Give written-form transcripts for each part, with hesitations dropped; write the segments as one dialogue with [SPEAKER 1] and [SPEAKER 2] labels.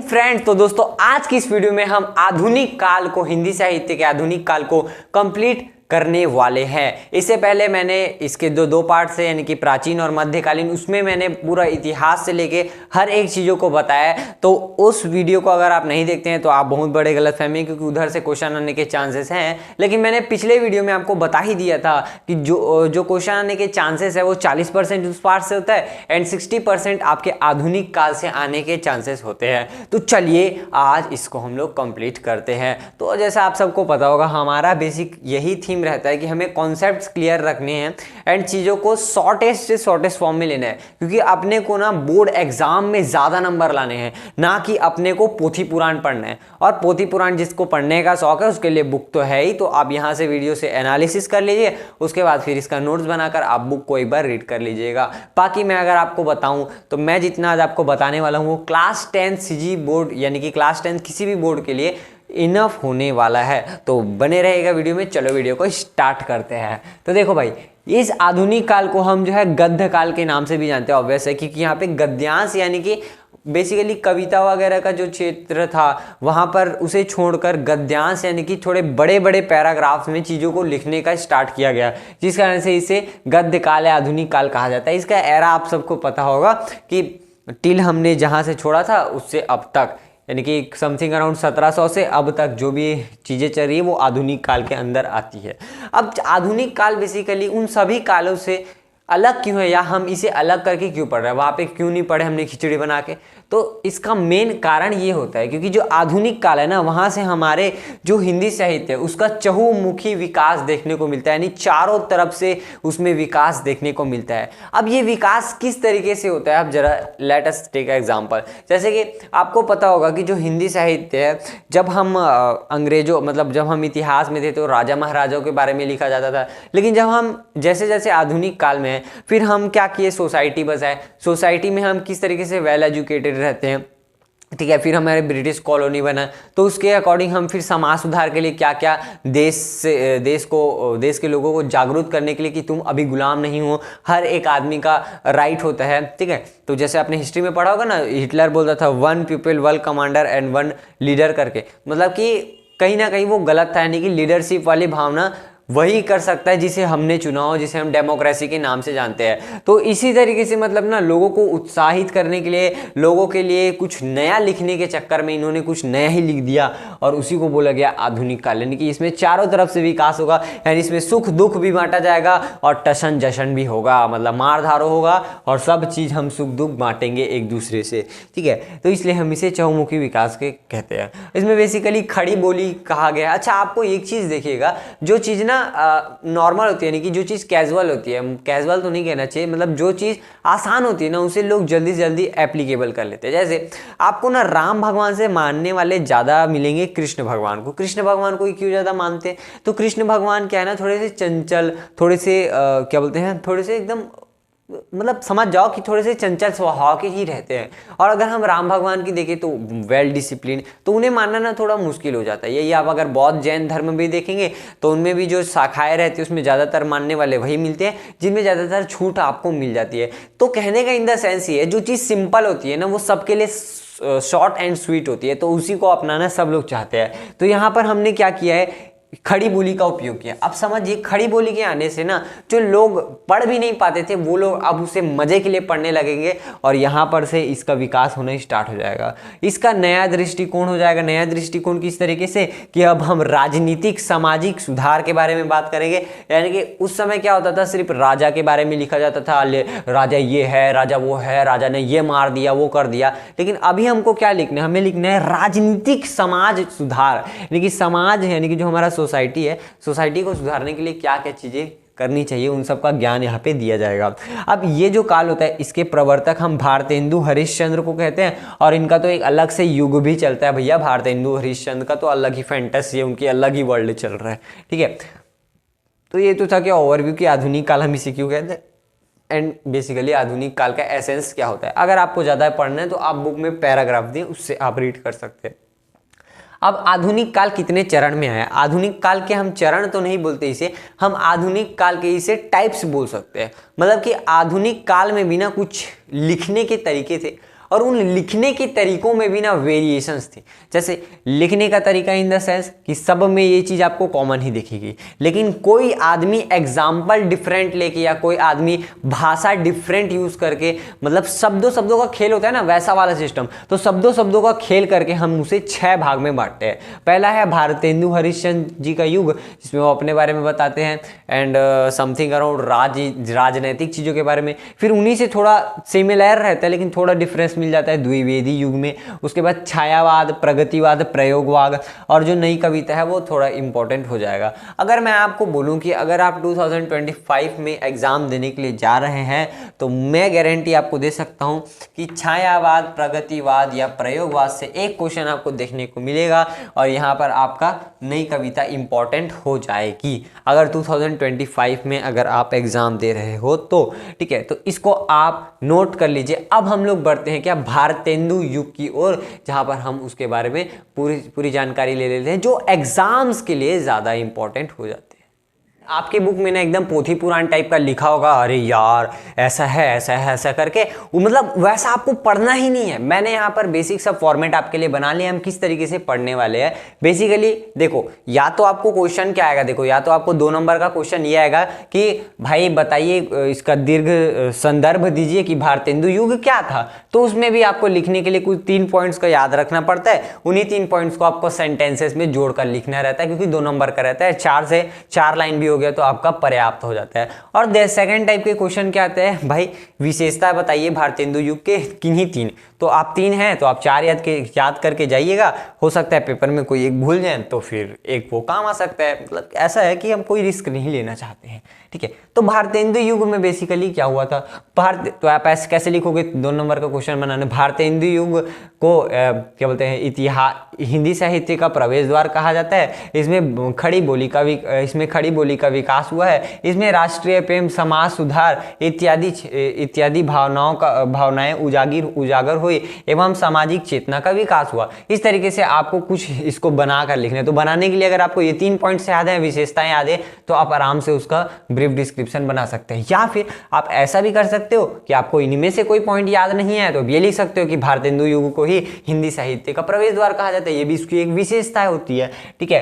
[SPEAKER 1] Friend, तो दोस्तों आज की इस वीडियो में हम आधुनिक काल को, हिंदी साहित्य के आधुनिक काल को कंप्लीट करने वाले हैं। इससे पहले मैंने इसके दो पार्ट से, यानी कि प्राचीन और मध्यकालीन, उसमें मैंने पूरा इतिहास से लेके हर एक चीज़ों को बताया। तो उस वीडियो को अगर आप नहीं देखते हैं तो आप बहुत बड़े गलतफहमी, क्योंकि उधर से क्वेश्चन आने के चांसेस हैं। लेकिन मैंने पिछले वीडियो में आपको बता ही दिया था कि जो क्वेश्चन आने के चांसेस है वो 40% उस पार्ट से होता है एंड 60% आपके आधुनिक काल से आने के चांसेस होते हैं। तो चलिए आज इसको हम लोग कंप्लीट करते हैं। तो जैसा आप सबको पता होगा, हमारा बेसिक यही थीम रहता है कि हमें कॉन्सेप्ट्स क्लियर रखने हैं एंड चीज़ों को शॉर्टेस्ट से शॉर्टेस्ट फॉर्म में लेना है, क्योंकि अपने को ना बोर्ड एग्जाम में ज़्यादा नंबर लाने हैं, ना कि अपने को पोथी पुराण पढ़ना है। और पोथी पुराण जिसको पढ़ने का शौक है उसके लिए बुक तो है ही, तो आप यहाँ से वीडियो से एनालिसिस कर लीजिए, उसके बाद फिर इसका नोट्स बनाकर आप बुक को एक बार रीड कर लीजिएगा। बाकी मैं अगर आपको बताऊँ तो मैं जितना आज आपको बताने वाला हूँ वो क्लास 10 सीजी बोर्ड, यानी कि क्लास 10 किसी भी बोर्ड के लिए इनफ होने वाला है। तो बने रहेगा वीडियो में। चलो वीडियो को स्टार्ट करते हैं। तो देखो भाई, इस आधुनिक काल को हम जो है गद्य काल के नाम से भी जानते हैं, ऑब्वियस है, क्योंकि यहाँ पे गद्यांश यानी कि बेसिकली कविता वगैरह का जो क्षेत्र था वहाँ पर उसे छोड़कर गद्यांश यानी कि थोड़े बड़े बड़े पैराग्राफ्स में चीज़ों को लिखने का स्टार्ट किया गया, जिस कारण से इसे गद्य काल या आधुनिक काल कहा जाता है। इसका एरा आप सबको पता होगा कि टिल हमने जहाँ से छोड़ा था उससे अब तक, यानी कि समथिंग अराउंड 1700 से अब तक जो भी चीज़ें चल रही है वो आधुनिक काल के अंदर आती है। अब आधुनिक काल बेसिकली उन सभी कालों से अलग क्यों है, या हम इसे अलग करके क्यों पढ़ रहे हैं, वहाँ पे क्यों नहीं पढ़े हमने खिचड़ी बना के। तो इसका मेन कारण ये होता है क्योंकि जो आधुनिक काल है ना, वहाँ से हमारे जो हिंदी साहित्य है उसका चहुमुखी विकास देखने को मिलता है, यानी चारों तरफ से उसमें विकास देखने को मिलता है। अब ये विकास किस तरीके से होता है, अब जरा लेट अस टेक एग्जांपल। जैसे कि आपको पता होगा कि जो हिंदी साहित्य है, जब हम अंग्रेजों, मतलब जब हम इतिहास में थे तो राजा महाराजाओं के बारे में लिखा जाता था। लेकिन जब हम जैसे जैसे आधुनिक काल में फिर हम क्या किए, सोसाइटी बसाए। सोसाइटी में हम किस तरीके से वेल एजुकेटेड रहते हैं, ठीक है। फिर हमारे ब्रिटिश कॉलोनी बना, तो उसके अकॉर्डिंग हम फिर समाज सुधार के लिए क्या क्या देश के लोगों को जागरूक करने के लिए कि तुम अभी गुलाम नहीं हो, हर एक आदमी का राइट होता है, ठीक है। तो जैसे आपने हिस्ट्री में पढ़ा होगा ना, हिटलर बोलता था 1 पीपल 1 कमांडर एंड 1 लीडर करके, मतलब कि कहीं ना कहीं वो गलत था, यानी कि लीडरशिप वाली भावना वही कर सकता है जिसे हमने चुना हो, जिसे हम डेमोक्रेसी के नाम से जानते हैं। तो इसी तरीके से मतलब ना लोगों को उत्साहित करने के लिए, लोगों के लिए कुछ नया लिखने के चक्कर में इन्होंने कुछ नया ही लिख दिया और उसी को बोला गया आधुनिक काल। यानी कि इसमें चारों तरफ से विकास होगा, यानी इसमें सुख दुख भी बांटा जाएगा और टशन जशन भी होगा, मतलब मार धारो होगा और सब चीज़ हम सुख दुख बांटेंगे एक दूसरे से, ठीक है। तो इसलिए हम इसे चहुमुखी विकास के कहते हैं। इसमें बेसिकली खड़ी बोली कहा गया। अच्छा, आपको एक चीज़ देखिएगा, जो चीज़ ना नॉर्मल होती है, यानी कि जो चीज़ कैजुअल होती है, कैजुअल तो नहीं कहना चाहिए, मतलब जो चीज़ आसान होती है ना उसे लोग जल्दी से जल्दी एप्लीकेबल कर लेते हैं। जैसे आपको ना राम भगवान से मानने वाले ज़्यादा मिलेंगे कृष्ण भगवान को। कृष्ण भगवान को क्यों ज़्यादा मानते हैं, तो कृष्ण भगवान क्या है ना, थोड़े से चंचल, थोड़े से क्या बोलते हैं, थोड़े से एकदम, मतलब समझ जाओ कि थोड़े से चंचल स्वभाव के ही रहते हैं। और अगर हम राम भगवान की देखें तो वेल डिसिप्लिन, तो उन्हें मानना ना थोड़ा मुश्किल हो जाता है। यही आप अगर बौद्ध जैन धर्म भी देखेंगे तो उनमें भी जो शाखाएं रहती है उसमें ज़्यादातर मानने वाले वही मिलते हैं जिनमें ज़्यादातर छूट आपको मिल जाती है। तो कहने का इन द सेंस ये है, जो चीज़ सिंपल होती है ना वो सबके लिए शॉर्ट एंड स्वीट होती है, तो उसी को अपनाना सब लोग चाहते हैं। तो यहाँ पर हमने क्या किया है, खड़ी बोली का उपयोग किया। अब समझिए, खड़ी बोली के आने से ना जो लोग पढ़ भी नहीं पाते थे वो लोग अब उसे मजे के लिए पढ़ने लगेंगे और यहाँ पर से इसका विकास होना स्टार्ट हो जाएगा। इसका नया दृष्टिकोण हो जाएगा। नया दृष्टिकोण किस तरीके से कि अब हम राजनीतिक सामाजिक सुधार के बारे में बात करेंगे। यानी कि उस समय क्या होता था, सिर्फ राजा के बारे में लिखा जाता था, राजा ये है, राजा वो है, राजा ने ये मार दिया, वो कर दिया। लेकिन अभी हमको क्या लिखना है, हमें लिखना है राजनीतिक समाज सुधार, यानी कि समाज, यानी कि जो हमारा सोसाइटी है, सोसाइटी को सुधारने के लिए क्या क्या चीज़ें करनी चाहिए उन सब का ज्ञान यहाँ पे दिया जाएगा। अब ये जो काल होता है इसके प्रवर्तक हम भारतेंदु हरिश्चंद्र को कहते हैं और इनका तो एक अलग से युग भी चलता है भैया। भारतेंदु हरिश्चंद्र का तो अलग ही फैंटेसी है, उनकी अलग ही वर्ल्ड चल रहा है, ठीक है। तो ये तो था क्या ओवरव्यू कि आधुनिक काल हम इसे क्यों कहते हैं एंड बेसिकली आधुनिक काल का एसेंस क्या होता है। अगर आपको ज़्यादा पढ़ना है तो आप बुक में पैराग्राफ दिए उससे आप रीड कर सकते हैं। अब आधुनिक काल कितने चरण में है, आधुनिक काल के हम चरण तो नहीं बोलते इसे, हम आधुनिक काल के इसे टाइप्स बोल सकते हैं। मतलब कि आधुनिक काल में भी ना कुछ लिखने के तरीके थे और उन लिखने के तरीकों में भी ना वेरिएशंस थी। जैसे लिखने का तरीका इन द सेंस कि सब में ये चीज़ आपको कॉमन ही दिखेगी, लेकिन कोई आदमी एग्जाम्पल डिफरेंट लेके या कोई आदमी भाषा डिफरेंट यूज करके, मतलब शब्दों शब्दों का खेल होता है ना, वैसा वाला सिस्टम। तो शब्दों शब्दों का खेल करके हम उसे 6 भाग में बांटते हैं। पहला है भारतेंदु हरिश्चंद्र जी का युग, जिसमें वो अपने बारे में बताते हैं एंड समथिंग अराउंड राजनैतिक चीज़ों के बारे में। फिर उन्हीं से थोड़ा सिमिलर रहता है लेकिन थोड़ा डिफरेंस मिल जाता है द्विवेदी युग में। उसके बाद छायावाद, प्रगतिवाद, प्रयोगवाद, और जो नई कविता है वो थोड़ा इंपॉर्टेंट हो जाएगा। अगर मैं आपको बोलूं कि अगर आप 2025 में एग्जाम देने के लिए जा रहे हैं तो मैं गारंटी आपको दे सकता हूं कि छायावाद, प्रगतिवाद या प्रयोगवाद से एक क्वेश्चन आपको देखने को मिलेगा और यहाँ पर आपका नई कविता इंपॉर्टेंट हो जाएगी अगर 2025 में अगर आप एग्जाम दे रहे हो तो। ठीक है, तो इसको आप नोट कर लीजिए। अब हम लोग बढ़ते हैं क्या भारतेंदु युग की ओर, जहां पर हम उसके बारे में पूरी जानकारी ले लेते हैं जो एग्जाम्स के लिए ज्यादा इंपॉर्टेंट हो जाते हैं। आपके बुक में ना एकदम पोथी पुराण टाइप का लिखा होगा, अरे यार ऐसा है ऐसा है ऐसा करके, मतलब वैसा आपको पढ़ना ही नहीं है। मैंने यहाँ पर बेसिक सब फॉर्मेट आपके लिए बना लिया, हम किस तरीके से पढ़ने वाले हैं। बेसिकली देखो, या तो आपको क्वेश्चन क्या आएगा, देखो या तो आपको 2 नंबर का क्वेश्चन ये आएगा कि भाई बताइए इसका दीर्घ संदर्भ दीजिए कि भारतेंदु युग क्या था। तो उसमें भी आपको लिखने के लिए कुछ 3 पॉइंट्स का याद रखना पड़ता है। उन्हीं 3 पॉइंट्स को आपको सेंटेंसेस में जोड़कर लिखना रहता है, क्योंकि 2 नंबर का रहता है। 4 से 4 लाइन भी हो गया तो आपका पर्याप्त हो जाता है। और सेकंड टाइप के क्वेश्चन क्या आते हैं, भाई विशेषता बताइए भारतेंदु युग के किन्हीं 3, तो आप 3 हैं तो आप 4 याद करके जाइएगा। हो सकता है पेपर में कोई एक भूल जाए तो फिर एक वो काम आ सकता है। मतलब ऐसा है कि हम कोई रिस्क नहीं लेना चाहते हैं। ठीक है, तो भारतेंदु युग में बेसिकली क्या हुआ था, तो आप ऐसे कैसे लिखोगे, 2 नंबर का क्वेश्चन बनाने। भारतेंदु युग को क्या बोलते हैं, इतिहास हिंदी साहित्य का प्रवेश द्वार कहा जाता है। इसमें खड़ी बोली का विकास हुआ है। इसमें राष्ट्रीय प्रेम, समाज सुधार इत्यादि भावनाएं उजागर हुई एवं सामाजिक चेतना का विकास हुआ। इस तरीके से आपको कुछ इसको बनाकर लिखना है। तो बनाने के लिए अगर आपको ये 3 पॉइंट्स याद है, विशेषताएं याद है, तो आप आराम से उसका ब्रीफ डिस्क्रिप्शन बना सकते हैं। या फिर आप ऐसा भी कर सकते हो कि आपको इनमें से कोई पॉइंट याद नहीं है तो ये लिख सकते हो कि भारतेंदु युग को ही हिंदी साहित्य का प्रवेश द्वार कहा जाता है। ये भी इसकी एक विशेषता होती है। ठीक है,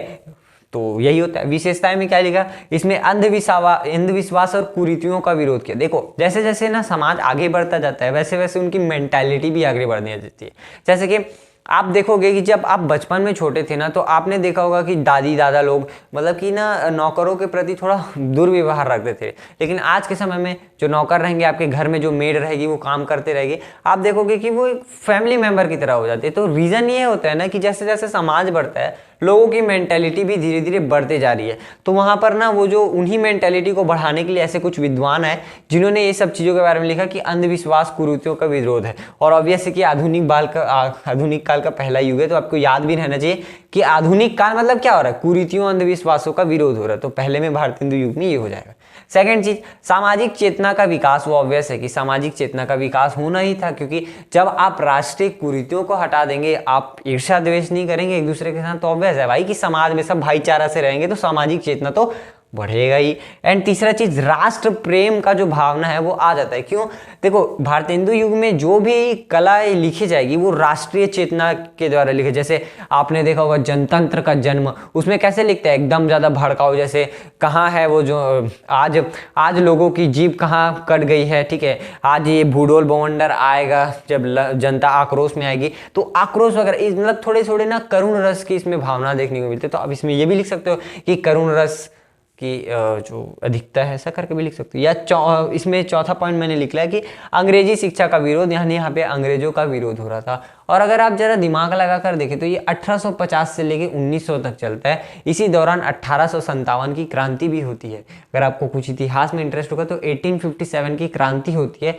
[SPEAKER 1] तो यही होता है। विशेषताएं में क्या लिखा, इसमें अंधविश्वास और कुरीतियों का विरोध किया। देखो जैसे जैसे ना समाज आगे बढ़ता जाता है वैसे वैसे उनकी मेंटालिटी भी आगे बढ़ने जाती है। जैसे कि आप देखोगे कि जब आप बचपन में छोटे थे ना, तो आपने देखा होगा कि दादी दादा लोग मतलब कि ना नौकरों के प्रति थोड़ा दुर्व्यवहार रखते थे। लेकिन आज के समय में जो नौकर रहेंगे आपके घर में, जो मेड रहेगी वो काम करते रहेगी, आप देखोगे कि वो एक फैमिली मेंबर की तरह हो जाती है। तो रीज़न ये होता है ना कि जैसे जैसे समाज बढ़ता है लोगों की मेंटेलिटी भी धीरे धीरे बढ़ते जा रही है। तो वहाँ पर ना वो जो उन्हीं मेंटेलिटी को बढ़ाने के लिए ऐसे कुछ विद्वान हैं जिन्होंने ये सब चीज़ों के बारे में लिखा कि अंधविश्वास कुरीतियों का विरोध है। और ऑब्वियस है कि आधुनिक काल का पहला युग है, तो आपको याद भी रहना चाहिए कि आधुनिक काल मतलब क्या हो रहा है, कुरीतियों अंधविश्वासों का विरोध हो रहा है। तो पहले में भारतेंदु युग में ये हो जाएगा। सेकंड चीज, सामाजिक चेतना का विकास। वो ऑब्वियस है कि सामाजिक चेतना का विकास होना ही था, क्योंकि जब आप राष्ट्रीय कुरीतियों को हटा देंगे, आप ईर्ष्या द्वेष नहीं करेंगे एक दूसरे के साथ, तो ऑब्वियस है भाई कि समाज में सब भाईचारा से रहेंगे तो सामाजिक चेतना तो बढ़ेगा ही। एंड तीसरा चीज, राष्ट्र प्रेम का जो भावना है वो आ जाता है। क्यों, देखो भारतेंदु युग में जो भी कला लिखी जाएगी वो राष्ट्रीय चेतना के द्वारा लिखे। जैसे आपने देखा होगा जनतंत्र का जन्म, उसमें कैसे लिखते हैं एकदम ज्यादा भड़काऊ, जैसे कहाँ है वो जो आज लोगों की जीभ कहाँ कट गई है। ठीक है, आज ये भूडोल बवंडर आएगा जब जनता आक्रोश में आएगी, तो आक्रोश वगैरह मतलब थोड़े थोड़े ना करुण रस की इसमें भावना देखने को मिलती है। तो आप इसमें ये भी लिख सकते हो कि करुण रस की जो अधिकता है, ऐसा करके भी लिख सकते हो। या इसमें चौथा पॉइंट मैंने लिखा है कि अंग्रेजी शिक्षा का विरोध, यानी यहाँ पे अंग्रेजों का विरोध हो रहा था। और अगर आप जरा दिमाग लगा कर देखें तो ये 1850 से लेके 1900 तक चलता है। इसी दौरान 1857 की क्रांति भी होती है। अगर आपको कुछ इतिहास में इंटरेस्ट होगा तो 1857 की क्रांति होती है।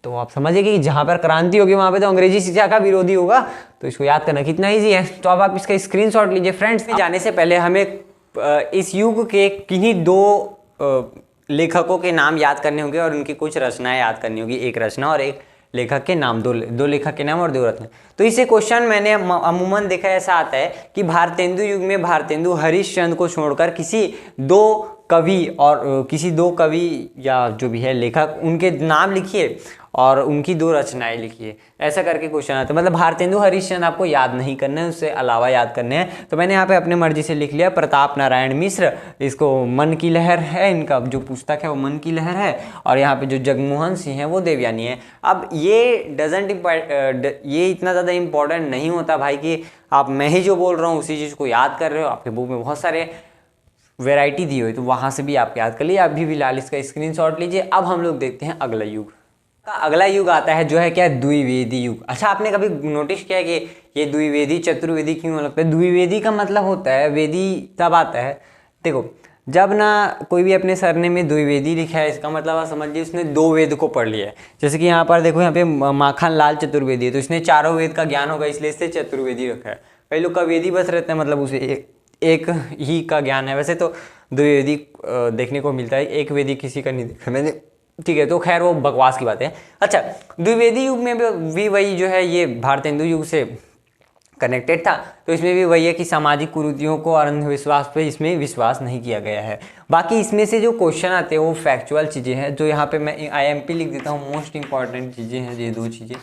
[SPEAKER 1] तो आप समझिए कि जहाँ पर क्रांति होगी वहाँ पे तो अंग्रेजी शिक्षा का विरोधी होगा। तो इसको याद करना कितना ईजी है। तो अब आप इसका स्क्रीनशॉट लीजिए। फ्रेंड्स, जाने से पहले हमें इस युग के किन्हीं 2 लेखकों के नाम याद करने होंगे और उनकी कुछ रचनाएं याद करनी होगी। एक रचना और एक लेखक के नाम, दो लेखक के नाम और 2 रचना। तो इसे क्वेश्चन मैंने अमूमन देखा ऐसा आता है कि भारतेंदु युग में भारतेंदु हरिश्चंद्र को छोड़कर किसी 2 कवि और किसी दो कवि या जो भी है लेखक उनके नाम लिखिए और उनकी दो रचनाएं लिखिए, ऐसा करके क्वेश्चन आता है। मतलब भारतेंदु हरिश्चंद्र आपको याद नहीं करना है, उससे अलावा याद करने हैं। तो मैंने यहाँ पे अपने मर्जी से लिख लिया प्रताप नारायण मिश्र, इसको मन की लहर है, इनका जो पुस्तक है वो मन की लहर है, और यहाँ पे जो जगमोहन सिंह है वो देवयानी है। अब ये ये इतना ज़्यादा इंपॉर्टेंट नहीं होता भाई कि आप मैं ही जो बोल रहा हूँ उसी चीज़ को याद कर रहे हो। आपके बुक में बहुत सारे वैरायटी दी हुई तो वहाँ से भी आप याद कर लीजिए। अभी फिलहाल इसका स्क्रीनशॉट लीजिए। अब हम लोग देखते हैं अगला युग का। अगला युग आता है जो है क्या, द्विवेदी युग। अच्छा, आपने कभी नोटिस किया कि ये द्विवेदी चतुर्वेदी क्यों लगता है? द्विवेदी का मतलब होता है, वेदी तब आता है, देखो जब ना कोई भी अपने सरने में द्विवेदी लिखा है, इसका मतलब आप समझिए उसने दो वेद को पढ़ लिया है। जैसे कि यहाँ पर देखो, यहाँ पे माखन लाल चतुर्वेदी है तो इसने चारों वेद का ज्ञान होगा, इसलिए इससे चतुर्वेदी रखा है। कई लोग का वेदी बस रहता है, मतलब उसे एक ही का ज्ञान है। वैसे तो द्विवेदी देखने को मिलता है, एक वेदी किसी का नहीं देखा मैंने, ठीक है, तो खैर वो बकवास की बात है। अच्छा, द्विवेदी युग में भी वही जो है ये भारतेंदु युग से कनेक्टेड था, तो इसमें भी वही है कि सामाजिक कुरीतियों को और अंधविश्वास पे इसमें विश्वास नहीं किया गया है। बाकी इसमें से जो क्वेश्चन आते हैं वो फैक्चुअल चीज़ें हैं, जो यहाँ पे मैं IMP लिख देता हूँ, मोस्ट इंपॉर्टेंट चीज़ें हैं ये दो चीज़ें।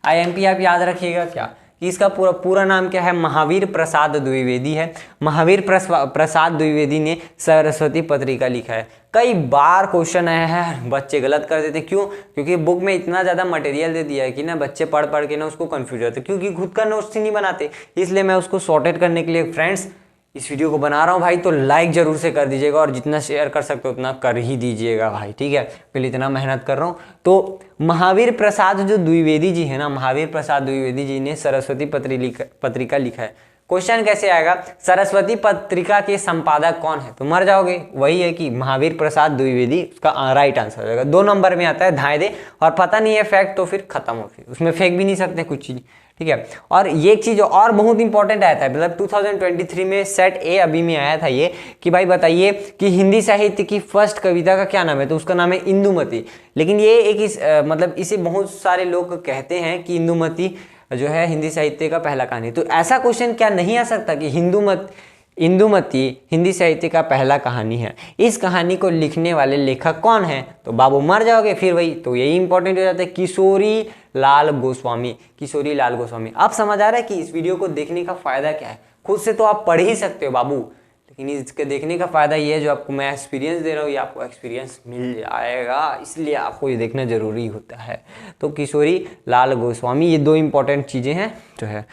[SPEAKER 1] IMP आप याद रखिएगा क्या कि इसका पूरा नाम क्या है, महावीर प्रसाद द्विवेदी है। महावीर प्रसाद द्विवेदी ने सरस्वती पत्रिका लिखा है। कई बार क्वेश्चन आया है, बच्चे गलत कर देते, क्यों? क्योंकि बुक में इतना ज़्यादा मटेरियल दे दिया है कि ना बच्चे पढ़ पढ़ के ना उसको कंफ्यूज होते, क्योंकि खुद का नोट्स ही नहीं बनाते। इसलिए मैं उसको सॉर्टेड करने के लिए फ्रेंड्स इस वीडियो को बना रहा हूँ भाई। तो लाइक जरूर से कर दीजिएगा और जितना शेयर कर सकते हो उतना कर ही दीजिएगा भाई, ठीक है, पहले इतना मेहनत कर रहा हूँ। तो महावीर प्रसाद जो द्विवेदी जी है ना, महावीर प्रसाद द्विवेदी जी ने सरस्वती पत्रिका लिखा है। क्वेश्चन कैसे आएगा, सरस्वती पत्रिका के संपादक कौन है? तो मर जाओगे, वही है कि महावीर प्रसाद द्विवेदी, उसका राइट आंसर हो जाएगा। 2 नंबर में आता है धाए दे, और पता नहीं है फैक्ट तो फिर खत्म हो, फिर उसमें फेंक भी नहीं सकते कुछ चीज़, ठीक है। और ये एक चीज़ और बहुत इंपॉर्टेंट आया था, मतलब 2023 में सेट ए अभी में आया था ये, कि भाई बताइए कि हिंदी साहित्य की फर्स्ट कविता का क्या नाम है? तो उसका नाम है इंदुमती। लेकिन ये एक मतलब इसे बहुत सारे लोग कहते हैं कि इंदुमती जो है हिंदी साहित्य का पहला कहानी। तो ऐसा क्वेश्चन क्या नहीं आ सकता कि इंदुमती हिंदी साहित्य का पहला कहानी है? इस कहानी को लिखने वाले लेखक कौन है? तो बाबू मर जाओगे फिर वही, तो यही इंपॉर्टेंट हो जाता है, किशोरी लाल गोस्वामी। किशोरी लाल गोस्वामी। अब समझ आ रहा है कि इस वीडियो को देखने का फायदा क्या है? खुद से तो आप पढ़ ही सकते हो बाबू, लेकिन इसके देखने का फायदा ये है जो आपको मैं एक्सपीरियंस दे रहा हूँ, ये आपको एक्सपीरियंस मिल जाएगा, इसलिए आपको ये देखना जरूरी होता है। तो किशोरी लाल गोस्वामी, ये 2 इंपॉर्टेंट चीज़ें हैं जो है।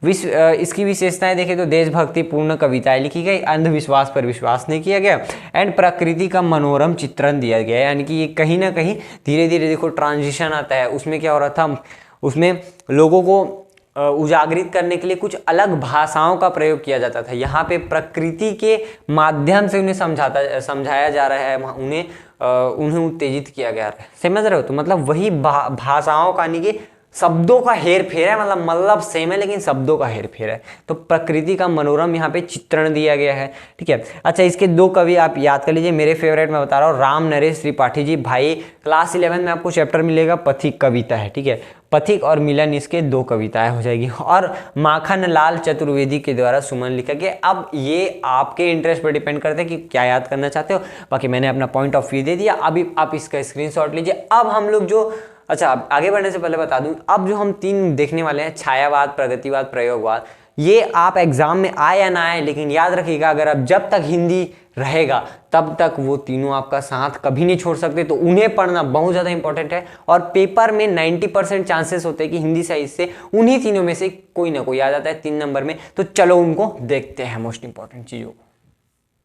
[SPEAKER 1] इसकी विशेषताएं देखें तो देशभक्तिपूर्ण कविताएं लिखी गई, अंधविश्वास पर विश्वास नहीं किया गया, एंड प्रकृति का मनोरम चित्रण दिया गया। यानी कि ये कहीं ना कहीं धीरे धीरे देखो ट्रांजिशन आता है। उसमें क्या हो रहा था, उसमें लोगों को उजागरित करने के लिए कुछ अलग भाषाओं का प्रयोग किया जाता था। यहाँ पे प्रकृति के माध्यम से उन्हें समझाया जा रहा है, उन्हें उत्तेजित किया गया है। समझ रहे हो? तो मतलब वही भाषाओं का नहीं कि शब्दों का हेर फेर है, मतलब सेम है लेकिन शब्दों का हेर फेर है। तो प्रकृति का मनोरम यहाँ पे चित्रण दिया गया है, ठीक है। अच्छा, इसके 2 कवि आप याद कर लीजिए। मेरे फेवरेट मैं बता रहा हूँ, राम नरेश त्रिपाठी जी। भाई क्लास 11 में आपको चैप्टर मिलेगा पथिक कविता है, ठीक है। पथिक और मिलन, इसके 2 कविताएं हो जाएगी। और माखन लाल चतुर्वेदी के द्वारा सुमन लिखा गया। अब ये आपके इंटरेस्ट पर डिपेंड करता है कि क्या याद करना चाहते हो। बाकी मैंने अपना पॉइंट ऑफ व्यू दे दिया, अभी आप इसका स्क्रीनशॉट लीजिए। अब हम लोग जो, अच्छा आगे बढ़ने से पहले बता दूं, अब जो हम 3 देखने वाले हैं, छायावाद, प्रगतिवाद, प्रयोगवाद, ये आप एग्जाम में आए या ना आए, लेकिन याद रखिएगा अगर आप जब तक हिंदी रहेगा तब तक वो तीनों आपका साथ कभी नहीं छोड़ सकते। तो उन्हें पढ़ना बहुत ज़्यादा इंपॉर्टेंट है। और पेपर में 90% चांसेस होते हैं कि हिंदी साहित्य से उन्हीं तीनों में से कोई ना कोई आ जाता है 3 नंबर में। तो चलो उनको देखते हैं, मोस्ट इंपॉर्टेंट चीज़ों को।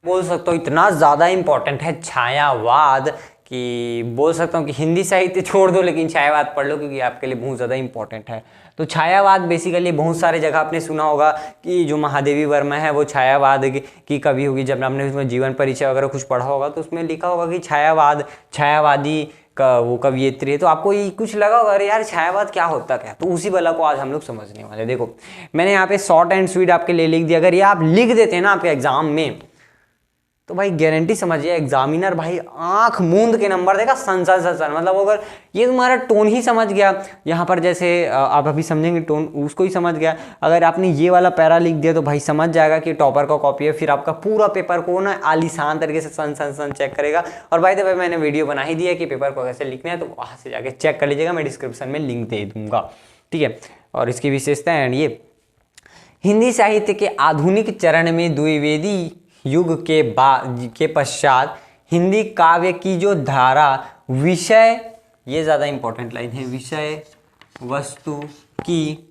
[SPEAKER 1] बोल सकता हूँ इतना ज़्यादा इंपॉर्टेंट है छायावाद कि बोल सकता हूँ कि हिंदी साहित्य छोड़ दो लेकिन छायावाद पढ़ लो, क्योंकि आपके लिए बहुत ज़्यादा इंपॉर्टेंट है। तो छायावाद बेसिकली बहुत सारे जगह आपने सुना होगा कि जो महादेवी वर्मा है वो छायावाद की कवि होगी। जब आपने उसमें जीवन परिचय वगैरह कुछ पढ़ा होगा तो उसमें लिखा होगा कि छायावादी का वो कवियत्री है। तो आपको ये कुछ लगा होगा अरे यार छायावाद क्या होता क्या, तो उसी वाला को आज हम लोग समझने वाले। देखो मैंने यहाँ पे शॉर्ट एंड स्वीट आपके लिए लिख दिया। अगर ये आप लिख देते हैं ना आपके एग्जाम में तो भाई गारंटी समझिए एग्जामिनर भाई आंख मूंद के नंबर देगा, सन सन सन सन। मतलब अगर ये तुम्हारा टोन ही समझ गया, यहाँ पर जैसे आप अभी समझेंगे टोन, उसको ही समझ गया, अगर आपने ये वाला पैरा लिख दिया तो भाई समझ जाएगा कि टॉपर का कॉपी है। फिर आपका पूरा पेपर को ना आलीशान तरीके से सन सन सन चेक करेगा। और भाई तो भाई मैंने वीडियो बना ही दिया कि पेपर को कैसे लिखना है, तो वहाँ से जाके चेक कर लीजिएगा, मैं डिस्क्रिप्शन में लिंक दे दूंगा, ठीक है। और इसकी विशेषता एंड ये हिंदी साहित्य के आधुनिक चरण में द्विवेदी युग के पश्चात हिंदी काव्य की जो धारा विषय, ये ज़्यादा इंपॉर्टेंट लाइन है, विषय वस्तु की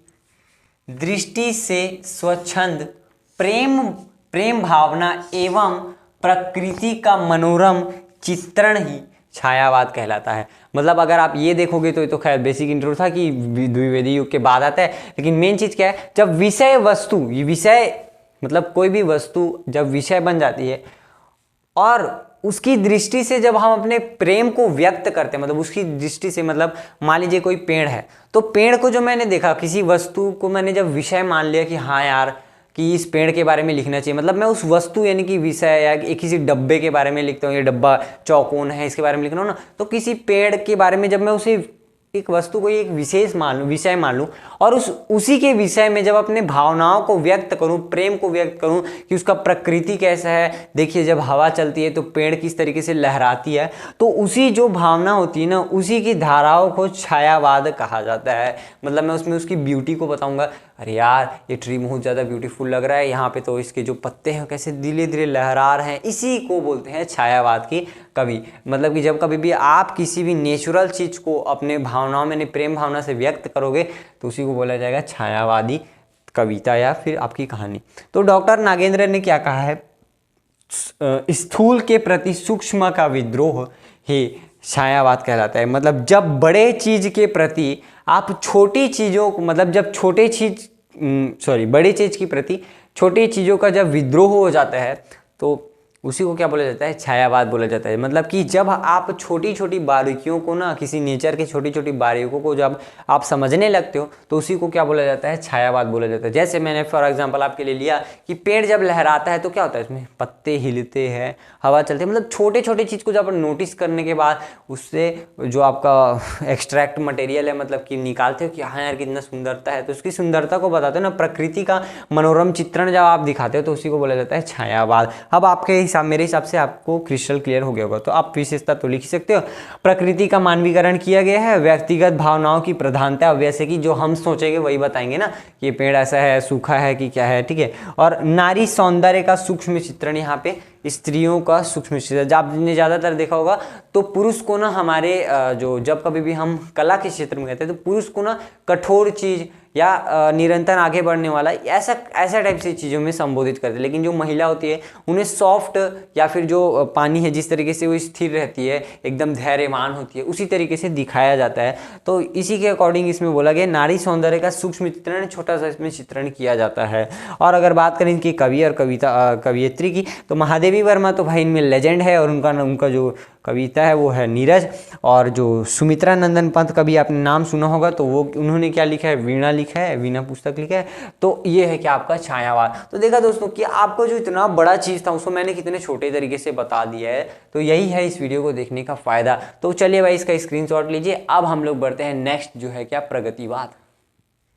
[SPEAKER 1] दृष्टि से स्वच्छंद प्रेम भावना एवं प्रकृति का मनोरम चित्रण ही छायावाद कहलाता है। मतलब अगर आप ये देखोगे तो ये तो खैर बेसिक इंट्रो था कि द्विवेदी युग के बाद आता है, लेकिन मेन चीज़ क्या है, जब विषय वस्तु, ये विषय मतलब कोई भी वस्तु जब विषय बन जाती है और उसकी दृष्टि से जब हम अपने प्रेम को व्यक्त करते हैं, मतलब उसकी दृष्टि से, मतलब मान लीजिए कोई पेड़ है, तो पेड़ को जो मैंने देखा, किसी वस्तु को मैंने जब विषय मान लिया कि हाँ यार कि इस पेड़ के बारे में लिखना चाहिए, मतलब मैं उस वस्तु यानी कि विषय या किसी डब्बे के बारे में लिखता हूँ, ये डब्बा चौकोन है इसके बारे में लिखना हो ना, तो किसी पेड़ के बारे में जब मैं उसे एक वस्तु को एक विशेष मान लूँ, विषय मान लूँ, और उसी के विषय में जब अपने भावनाओं को व्यक्त करूँ, प्रेम को व्यक्त करूँ कि उसका प्रकृति कैसा है, देखिए जब हवा चलती है तो पेड़ किस तरीके से लहराती है, तो उसी जो भावना होती है ना, उसी की धाराओं को छायावाद कहा जाता है। मतलब मैं उसमें उसकी ब्यूटी को बताऊंगा, अरे यार ये ट्री बहुत ज़्यादा ब्यूटीफुल लग रहा है, यहाँ पे तो इसके जो पत्ते हैं कैसे धीरे धीरे लहरा रहे हैं, इसी को बोलते हैं छायावाद की कवि। मतलब कि जब कभी भी आप किसी भी नेचुरल चीज़ को अपने भावनाओं में, प्रेम भावना से व्यक्त करोगे तो उसी को बोला जाएगा छायावादी कविता या फिर आपकी कहानी। तो डॉक्टर नागेंद्र ने क्या कहा है, स्थूल के प्रति सूक्ष्म का विद्रोह ही छायावाद कहलाता है। मतलब जब बड़े चीज के प्रति आप छोटी चीज़ों को, मतलब जब बड़ी चीज़ के प्रति छोटी चीज़ों का जब विद्रोह हो जाता है तो उसी को क्या बोला जाता है, छायावाद बोला जाता है। मतलब कि जब आप छोटी छोटी बारीकियों को ना, किसी नेचर की छोटी छोटी बारीकियों को जब आप समझने लगते हो तो उसी को क्या बोला जाता है, छायावाद बोला जाता है। जैसे मैंने फॉर एग्जांपल आपके लिए लिया कि पेड़ जब लहराता है तो क्या होता है, इसमें पत्ते हिलते हैं, हवा चलती है। मतलब छोटे छोटे चीज़ को जब आप नोटिस करने के बाद उससे जो आपका एक्सट्रैक्ट मटेरियल है, मतलब कि निकालते हो कि हाँ यार कितना सुंदरता है, तो उसकी सुंदरता को बताते हो ना, प्रकृति का मनोरम चित्रण जब आप दिखाते हो तो उसी को बोला जाता है छायावाद। अब आपके मेरे हिसाब से आपको क्रिस्टल क्लियर हो गया होगा, तो आप विशेषता तो लिख सकते हो। प्रकृति का मानवीकरण किया गया है, व्यक्तिगत भावनाओं की प्रधानता, वैसे कि जो हम सोचेंगे वही बताएंगे ना, कि ये पेड़ ऐसा है, सूखा है कि क्या है, ठीक है। और नारी सौंदर्य का सूक्ष्म चित्रण, यहाँ पे स्त्रियों का सूक्ष्म चित्रण। आपने ज़्यादातर देखा होगा तो पुरुष को ना हमारे जो जब कभी भी हम कला के क्षेत्र में कहते हैं तो पुरुष को ना कठोर चीज़ या निरंतर आगे बढ़ने वाला ऐसा टाइप से चीज़ों में संबोधित करते हैं। लेकिन जो महिला होती है उन्हें सॉफ्ट, या फिर जो पानी है जिस तरीके से वो स्थिर रहती है, एकदम धैर्यवान होती है, उसी तरीके से दिखाया जाता है। तो इसी के अकॉर्डिंग इसमें बोला गया नारी सौंदर्य का सूक्ष्म चित्रण, छोटा सा इसमें चित्रण किया जाता है। और अगर बात करें इनकी कवि और कवियत्री की, तो महादेवी वर्मा तो भाई इनमें लेजेंड है, और उनका जो कविता है वो है नीरज। और जो सुमित्रा नंदन पंत का भी आपने नाम सुना होगा, तो वो उन्होंने क्या लिखा है, वीणा लिखा है, वीणा पुस्तक लिखा है। तो ये है कि आपका छायावाद। तो देखा दोस्तों कि आपको जो इतना बड़ा चीज़ था उसको मैंने कितने छोटे तरीके से बता दिया है। तो यही है इस वीडियो को देखने का फ़ायदा। तो चलिए भाई इसका स्क्रीनशॉट लीजिए। अब हम लोग बढ़ते हैं नेक्स्ट जो है क्या, प्रगतिवाद।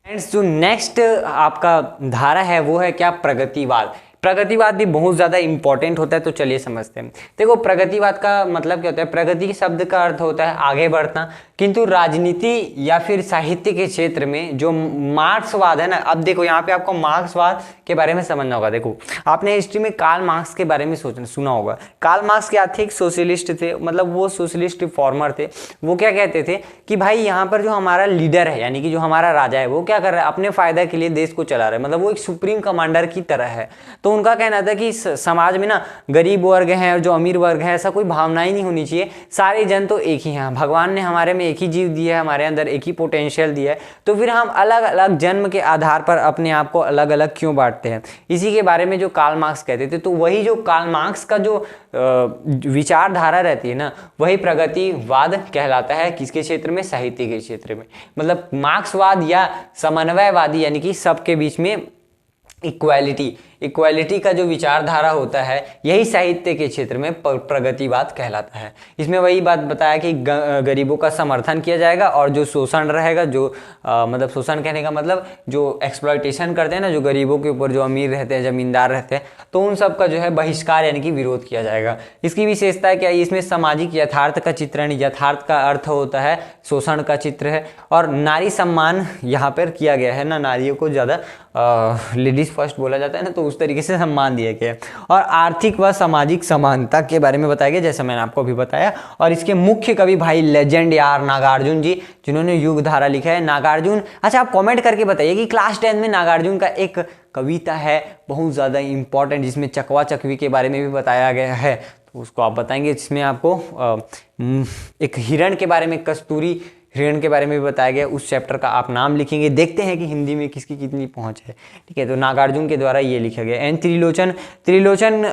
[SPEAKER 1] फ्रेंड्स जो नेक्स्ट आपका धारा है वो है क्या, प्रगतिवाद। प्रगतिवाद भी बहुत ज़्यादा इंपॉर्टेंट होता है, तो चलिए समझते हैं। देखो प्रगतिवाद का मतलब क्या होता है, प्रगति के शब्द का अर्थ होता है आगे बढ़ना, किंतु राजनीति या फिर साहित्य के क्षेत्र में जो मार्क्सवाद है ना, अब देखो यहाँ पे आपको मार्क्सवाद के बारे में समझना होगा। देखो आपने हिस्ट्री में कार्ल मार्क्स के बारे में सुना होगा। कार्ल मार्क्स क्या थे, एक सोशलिस्ट थे, मतलब वो सोशलिस्ट रिफॉर्मर थे। वो क्या कहते थे कि भाई यहाँ पर जो हमारा लीडर है, यानी कि जो हमारा राजा है, वो क्या कर रहा है, अपने फायदे के लिए देश को चला रहा है, मतलब वो एक सुप्रीम कमांडर की तरह है। तो उनका कहना था कि समाज में ना गरीब वर्ग है और जो अमीर वर्ग है, ऐसा कोई भावना ही नहीं होनी चाहिए, सारे जन तो एक ही हैं। भगवान ने हमारे में एक ही जीव दिया है, हमारे अंदर एक ही पोटेंशियल दिया है, तो फिर हम अलग अलग जन्म के आधार पर अपने आप को अलग अलग क्यों बांटते हैं। इसी के बारे में जो कार्ल मार्क्स कहते थे। तो वही जो कार्ल मार्क्स का जो विचारधारा रहती है ना, वही प्रगतिवाद कहलाता है। किसके क्षेत्र में, साहित्य के क्षेत्र में। मतलब मार्क्सवाद या समन्वयवादी, यानी कि सबके बीच में इक्वालिटी का जो विचारधारा होता है यही साहित्य के क्षेत्र में प्रगतिवाद कहलाता है। इसमें वही बात बताया कि गरीबों का समर्थन किया जाएगा और जो शोषण रहेगा, जो मतलब शोषण कहने का मतलब जो एक्सप्लॉयटेशन करते हैं ना, जो गरीबों के ऊपर जो अमीर रहते हैं, जमींदार रहते हैं, तो उन सब का जो है बहिष्कार यानी कि विरोध किया जाएगा। इसकी विशेषता क्या है, इसमें सामाजिक यथार्थ का चित्रण, यथार्थ का अर्थ होता है शोषण का चित्र है, और नारी सम्मान यहाँ पर किया गया है ना, नारियों को ज़्यादा लेडीज फर्स्ट बोला जाता है ना, तो उस तरीके से सम्मान दिया गया है। और आर्थिक व सामाजिक समानता के बारे में बताया गया, जैसा मैंने आपको अभी बताया। और इसके मुख्य कवि भाई लेजेंड यार नागार्जुन जी, जिन्होंने युग धारा लिखा है। नागार्जुन, अच्छा आप कमेंट करके बताइए कि क्लास 10 में नागार्जुन का एक कविता है बहुत ज़्यादा इंपॉर्टेंट, जिसमें चकवा चकवी के बारे में भी बताया गया है, तो उसको आप बताएंगे। जिसमें आपको एक हिरण के बारे में, कस्तूरी हिरण के बारे में भी बताया गया, उस चैप्टर का आप नाम लिखेंगे। देखते हैं कि हिंदी में किसकी कितनी पहुंच है, ठीक है। तो नागार्जुन के द्वारा ये लिखा गया। एंड त्रिलोचन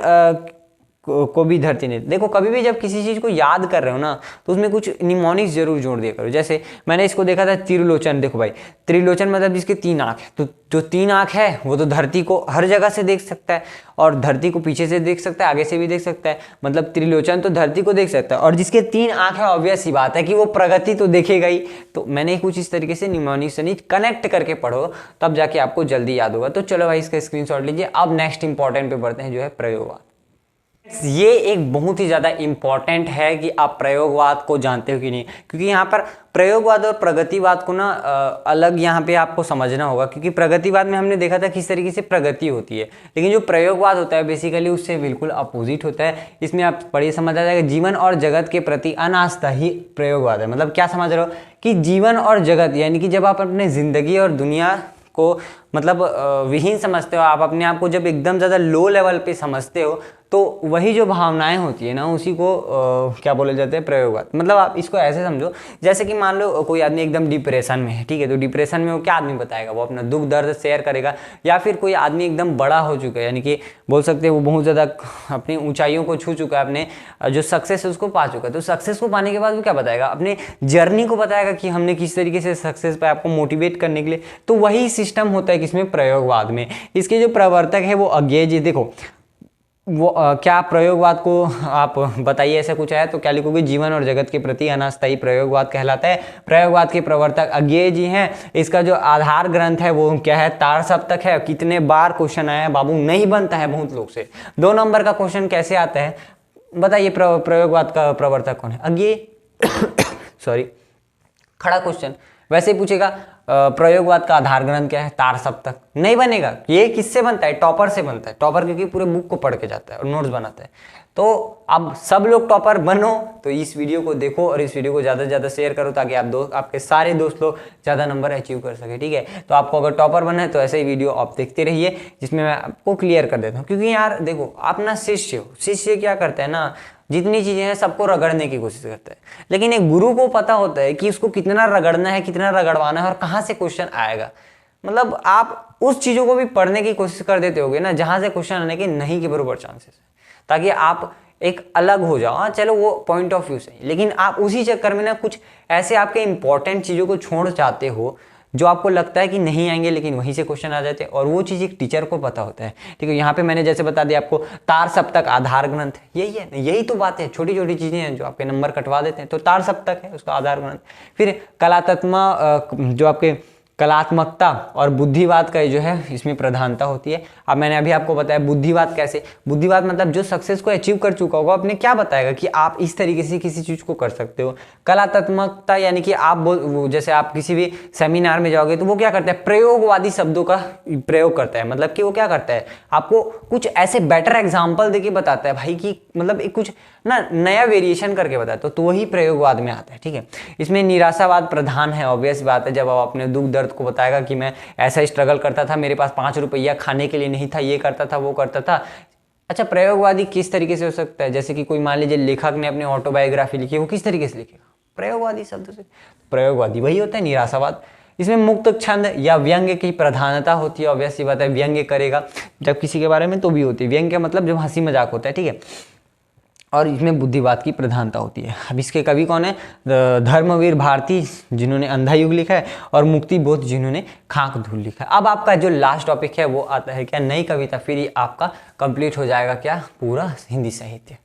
[SPEAKER 1] को भी धरती ने, देखो कभी भी जब किसी चीज़ को याद कर रहे हो ना, तो उसमें कुछ निमोनिक्स जरूर जोड़ दिया करो। जैसे मैंने इसको देखा था त्रिलोचन, देखो भाई त्रिलोचन मतलब जिसके 3 आँख है, तो जो 3 आँख है वो तो धरती को हर जगह से देख सकता है, और धरती को पीछे से देख सकता है, आगे से भी देख सकता है, मतलब त्रिलोचन तो धरती को देख सकता है। और जिसके 3 आँख है, ऑब्वियस ही बात है कि वो प्रगति तो देखेगा ही। तो मैंने कुछ इस तरीके से निमोनिक्स से कनेक्ट करके पढ़ो, तब जाके आपको जल्दी याद होगा। तो चलो भाई इसका स्क्रीनशॉट लीजिए। अब नेक्स्ट इंपॉर्टेंट पे बढ़ते हैं, जो है प्रयोगवाद। ये एक बहुत ही ज़्यादा इम्पॉर्टेंट है कि आप प्रयोगवाद को जानते हो कि नहीं, क्योंकि यहाँ पर प्रयोगवाद और प्रगतिवाद को ना अलग यहाँ पे आपको समझना होगा। क्योंकि प्रगतिवाद में हमने देखा था किस तरीके से प्रगति होती है, लेकिन जो प्रयोगवाद होता है बेसिकली उससे बिल्कुल अपोजिट होता है। इसमें आप पढ़िए, समझ आ जाएगा। जीवन और जगत के प्रति अनास्था ही प्रयोगवाद है। मतलब क्या समझ रहे हो कि जीवन और जगत, यानी कि जब आप अपने ज़िंदगी और दुनिया को मतलब विहीन समझते हो, आप अपने आप को जब एकदम ज़्यादा लो लेवल पे समझते हो, तो वही जो भावनाएं होती है ना, उसी को क्या बोले जाते हैं, प्रयोगवाद। मतलब आप इसको ऐसे समझो, जैसे कि मान लो कोई आदमी एकदम डिप्रेशन में है, ठीक है, तो डिप्रेशन में वो क्या आदमी बताएगा, वो अपना दुख दर्द शेयर करेगा। या फिर कोई आदमी एकदम बड़ा हो चुका है, यानी कि बोल सकते हैं वो बहुत ज़्यादा अपनी ऊंचाइयों को छू चुका है, अपने जो सक्सेस है उसको पा चुका है, तो सक्सेस को पाने के बाद वो क्या बताएगा, अपने जर्नी को बताएगा कि हमने किस तरीके से सक्सेस पाया, आपको मोटिवेट करने के लिए। तो वही सिस्टम होता है किसमें, प्रयोगवाद में। इसके जो प्रवर्तक है वो अज्ञेय जी, देखो वो क्या प्रयोगवाद को आप बताइए, ऐसा कुछ है तो क्या लिखोगे, जीवन और जगत के प्रति अनास्थायी प्रयोगवाद कहलाता है। प्रयोगवाद के प्रवर्तक अज्ञेय जी हैं। इसका जो आधार ग्रंथ है वो क्या है, तार सप्तक है। कितने बार क्वेश्चन आया बाबू, नहीं बनता है बहुत लोग से। 2 नंबर का क्वेश्चन कैसे आता है बताइए, प्रयोगवाद का प्रवर्तक कौन है, अज्ञेय सॉरी, खड़ा क्वेश्चन। वैसे ही पूछेगा प्रयोगवाद का आधार ग्रंथ क्या है, तार सप्तक, नहीं बनेगा। ये किससे बनता है, टॉपर से बनता है। टॉपर क्योंकि पूरे बुक को पढ़ के जाता है और नोट्स बनाता है। तो अब सब लोग टॉपर बनो, तो इस वीडियो को देखो और इस वीडियो को ज़्यादा से ज़्यादा शेयर करो, ताकि आपके सारे दोस्त लोग ज़्यादा नंबर अचीव कर सके, ठीक है। तो आपको अगर टॉपर बनना है तो ऐसे ही वीडियो आप देखते रहिए, जिसमें मैं आपको क्लियर कर देता हूँ। क्योंकि यार देखो, आप ना शिष्य हो, शिष्य क्या करता है ना, जितनी चीज़ें हैं सबको रगड़ने की कोशिश करता है, लेकिन एक गुरु को पता होता है कि उसको कितना रगड़ना है, कितना रगड़वाना है और कहाँ से क्वेश्चन आएगा। मतलब आप उस चीज़ों को भी पढ़ने की कोशिश कर देते होगे ना, जहाँ से क्वेश्चन आने के नहीं के बराबर चांसेस है, ताकि आप एक अलग हो जाओ। हाँ चलो वो पॉइंट ऑफ व्यू से, लेकिन आप उसी चक्कर में ना कुछ ऐसे आपके इंपॉर्टेंट चीज़ों को छोड़ जाते हो जो आपको लगता है कि नहीं आएंगे, लेकिन वहीं से क्वेश्चन आ जाते हैं, और वो चीज़ एक टीचर को पता होता है, ठीक है। यहाँ पे मैंने जैसे बता दिया आपको, तार सप्तक आधार ग्रंथ है, यही है, यही तो बात है। छोटी छोटी चीज़ें हैं जो आपके नंबर कटवा देते हैं, तो तार सप्तक है उसका आधार ग्रंथ। फिर कलात्मक, जो आपके कलात्मकता और बुद्धिवाद का जो है इसमें प्रधानता होती है। अब मैंने अभी आपको बताया बुद्धिवाद कैसे, बुद्धिवाद मतलब जो सक्सेस को अचीव कर चुका होगा अपने क्या बताएगा कि आप इस तरीके से किसी चीज़ को कर सकते हो। कलात्मकता यानी कि आप जैसे आप किसी भी सेमिनार में जाओगे तो वो क्या करता है, प्रयोगवादी शब्दों का प्रयोग करता है। मतलब कि वो क्या करता है, आपको कुछ ऐसे बेटर एग्जाम्पल देके बताता है भाई कि मतलब एक कुछ ना नया वेरिएशन करके बताता है, तो वही प्रयोगवाद में आता है, ठीक है। इसमें निराशावाद प्रधान है, ऑब्वियस बात है। जब आप अपने दुख दर्द को बताएगा कि मैं ऐसा स्ट्रगल करता था, मेरे पास 5 रुपया खाने के लिए नहीं था, ये करता था, वो करता था। अच्छा, प्रयोगवादी किस तरीके से हो सकता है, जैसे कि कोई मान लीजिए लेखक ने अपनी ऑटोबायोग्राफी लिखी, वो किस तरीके से लिखेगा, प्रयोगवादी शब्द से। प्रयोगवादी वही होता है निराशावाद। इसमें मुक्त छंद या व्यंग्य की प्रधानता होती है, ऑब्वियस सी बात है, व्यंग्य करेगा जब किसी के बारे में तो भी होती है। व्यंग्य मतलब जब हंसी मजाक होता है, ठीक है। और इसमें बुद्धिवाद की प्रधानता होती है। अब इसके कवि कौन है? धर्मवीर भारती जिन्होंने अंधा युग लिखा है, और मुक्ति बोध जिन्होंने खाक धूल लिखा है। अब आपका जो लास्ट टॉपिक है वो आता है क्या? नई कविता। फिर ये आपका कंप्लीट हो जाएगा क्या? पूरा हिंदी साहित्य।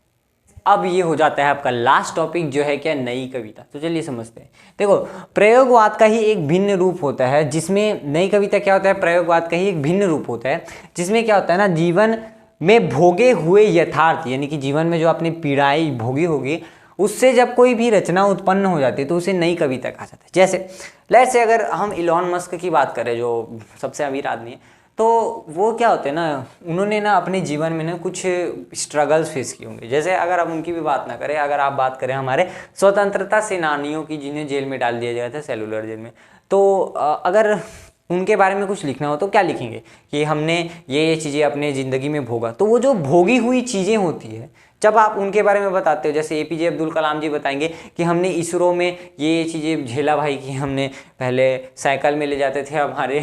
[SPEAKER 1] अब ये हो जाता है आपका लास्ट टॉपिक जो है क्या? नई कविता। तो चलिए समझते हैं। देखो, प्रयोगवाद का ही एक भिन्न रूप होता है, जिसमें नई कविता क्या होता है? प्रयोगवाद का ही एक भिन्न रूप होता है, जिसमें क्या होता है ना, जीवन में भोगे हुए यथार्थ, यानी कि जीवन में जो आपने पीड़ाई भोगी होगी, उससे जब कोई भी रचना उत्पन्न हो जाती है तो उसे नई कविता कहा जाता है। जैसे लेट्स से अगर हम इलॉन मस्क की बात करें, जो सबसे अमीर आदमी है, तो वो क्या होते हैं ना, उन्होंने ना अपने जीवन में ना कुछ स्ट्रगल्स फेस किए होंगे। जैसे अगर आप उनकी भी बात ना करें, अगर आप बात करें हमारे स्वतंत्रता सेनानियों की, जिन्हें जेल में डाल दिया गया था, सेलुलर जेल में, तो अगर उनके बारे में कुछ लिखना हो तो क्या लिखेंगे कि हमने ये चीज़ें अपने ज़िंदगी में भोगा। तो वो जो भोगी हुई चीज़ें होती है, जब आप उनके बारे में बताते हो, जैसे एपीजे अब्दुल कलाम जी बताएंगे कि हमने इसरो में ये चीज़ें झेला भाई, कि हमने पहले साइकिल में ले जाते थे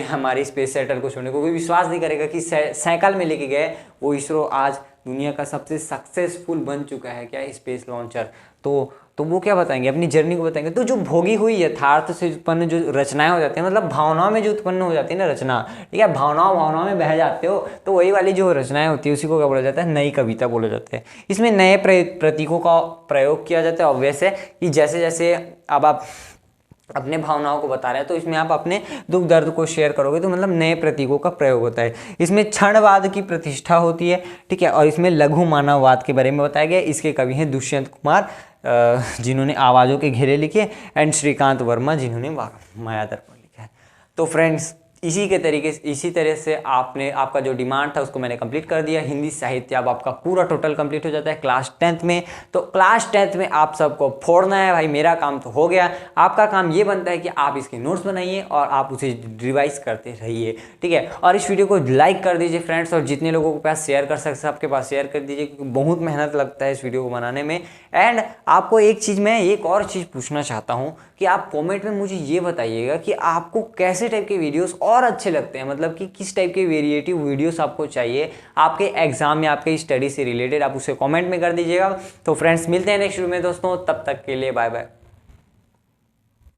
[SPEAKER 1] हमारी स्पेस सेटल को छोड़ने को, कोई विश्वास नहीं करेगा कि साइकिल में लेके गए वो इसरो आज दुनिया का सबसे सक्सेसफुल बन चुका है क्या? Space launcher. तो वो क्या बताएंगे? अपनी जर्नी को बताएंगे। तो जो भोगी हुई यथार्थ से उत्पन्न जो रचनाएं हो जाती हैं, मतलब भावनाओं में जो उत्पन्न हो जाती है ना रचना, ठीक है, भावनाओं में बह जाते हो, तो वही वाली जो रचनाएं होती है उसी को क्या बोला जाता है? नई कविता बोला जाता है। इसमें नए प्रतीकों का प्रयोग किया जाता है। ऑब्वियस है कि जैसे जैसे अब आप अपने भावनाओं को बता रहे हैं, तो इसमें आप अपने दुख दर्द को शेयर करोगे, तो मतलब नए प्रतीकों का प्रयोग होता है। इसमें क्षणवाद की प्रतिष्ठा होती है, ठीक है, और इसमें लघु मानववाद के बारे में बताया गया। इसके कवि हैं दुष्यंत कुमार, जिन्होंने आवाज़ों के घेरे लिखे, एंड श्रीकांत वर्मा जिन्होंने मायादर्पण लिखा है। तो फ्रेंड्स, इसी तरह से आपका जो डिमांड था उसको मैंने कंप्लीट कर दिया। हिंदी साहित्य अब आपका पूरा टोटल कंप्लीट हो जाता है क्लास 10th में। तो क्लास 10th में आप सबको फोड़ना है भाई। मेरा काम तो हो गया, आपका काम ये बनता है कि आप इसके नोट्स बनाइए और आप उसे रिवाइज करते रहिए, ठीक है। और इस वीडियो को लाइक कर दीजिए फ्रेंड्स, और जितने लोगों के पास शेयर कर सकते सबके पास शेयर कर दीजिए, क्योंकि बहुत मेहनत लगता है इस वीडियो को बनाने में। एंड आपको एक और चीज़ पूछना चाहता हूँ कि आप कमेंट में मुझे ये बताइएगा कि आपको कैसे टाइप के वीडियोस और अच्छे लगते हैं, मतलब कि किस टाइप के वेरिएटिव वीडियोस आपको चाहिए आपके एग्जाम या आपके स्टडी से रिलेटेड, आप उसे कमेंट में कर दीजिएगा। तो फ्रेंड्स, मिलते हैं नेक्स्ट वीडियो में दोस्तों, तब तक के लिए बाय बाय।